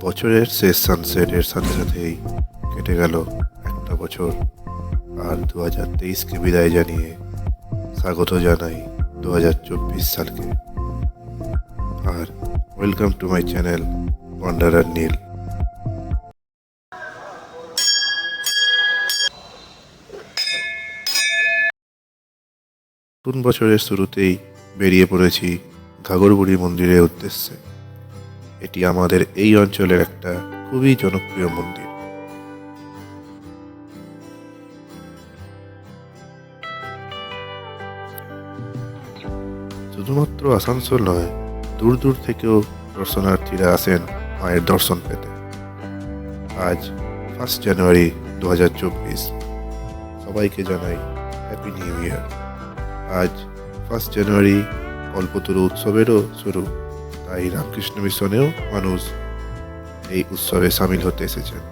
বছরের শেষ সানসেটের সাথে সাথেই কেটে গেল একটা বছর। আর 2023কে বিদায় জানিয়ে স্বাগত জানাই 2024 সালকে। আর welcome to my channel wanderer Neel. নতুন বছরের শুরুতেই বেরিয়ে পড়েছি ঘাগরবুড়ি মন্দিরের উদ্দেশ্যে। এটি আমাদের এই অঞ্চলের একটা খুবই জনপ্রিয় মন্দির। শুধুমাত্র আসানসোল নয়, দূর দূর থেকেও দর্শনার্থীরা আসেন মায়ের দর্শন পেতে। আজ 1 জানুয়ারি 2024। সবাইকে জানাই হ্যাপি নিউ ইয়ার। আজ 1 জানুয়ারি কল্পতরু উৎসবেরও শুরু, তাই রামকৃষ্ণ মিশনেও মানুষ এই উৎসবে সামিল হতে এসেছেন।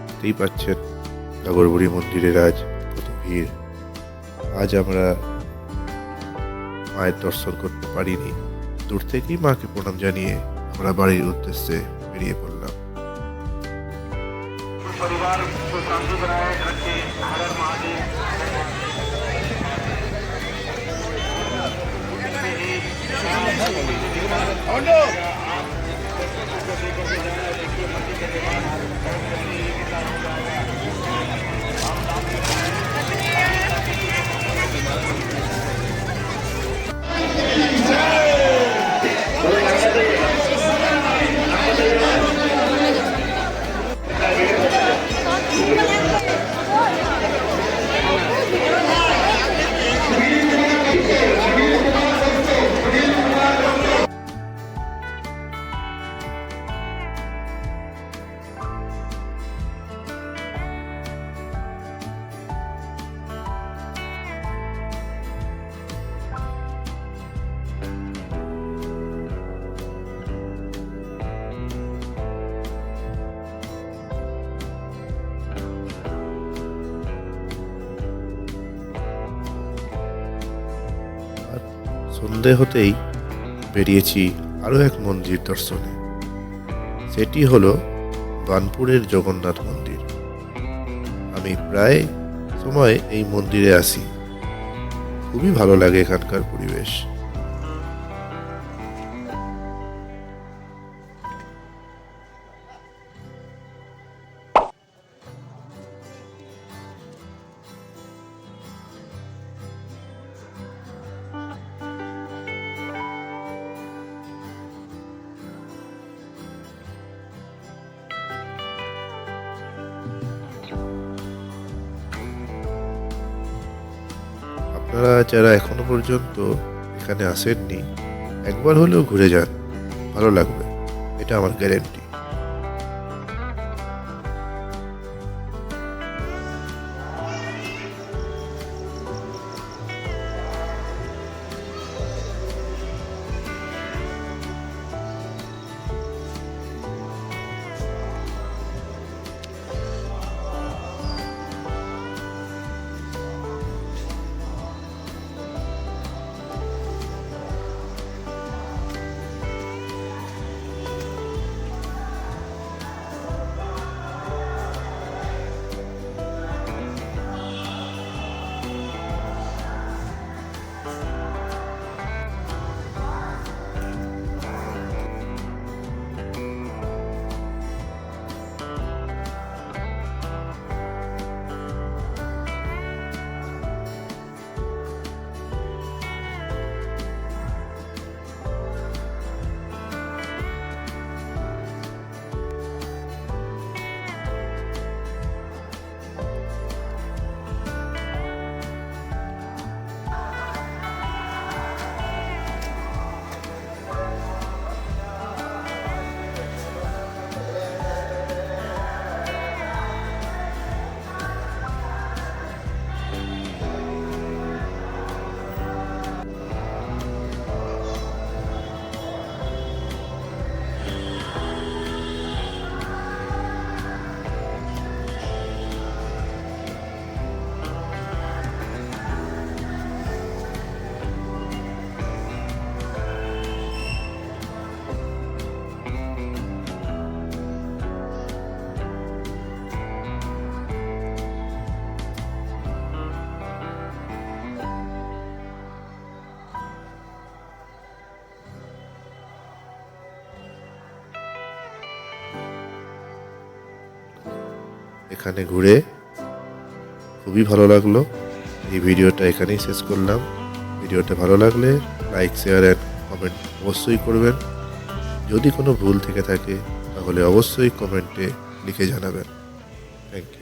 দেখতেই পাচ্ছেন ঘাগরবুড়ি মন্দিরের আজ কত ভিড়। আজ আমরা মায়ের দর্শন করতে পারিনি, দূর থেকেই মাকে প্রণাম জানিয়ে আমরা বাড়ির উদ্দেশ্যে বেরিয়ে পড়লাম। परिवार को शांति बनाए रखे। हर हर महादेव। সন্ধে হতেই বেরিয়েছি আরও এক মন্দির দর্শনে। সেটি হলো বার্নপুরের জগন্নাথ মন্দির। আমি প্রায় সময় এই মন্দিরে আসি, খুবই ভালো লাগে এখানকার পরিবেশ। আপনারা যারা এখনো পর্যন্ত এখানে আসেননি, একবার হলেও ঘুরে যান, ভালো লাগবে, এটা আমার গ্যারেন্টি। এখানে ঘুরে খুবই ভালো লাগলো। এই ভিডিওটা এখানেই শেষ করলাম। ভিডিওটা ভালো লাগলে লাইক, শেয়ার অ্যান্ড কমেন্ট অবশ্যই করবেন। যদি কোনো ভুল থেকে থাকে তাহলে অবশ্যই কমেন্টে লিখে জানাবেন। Thank you.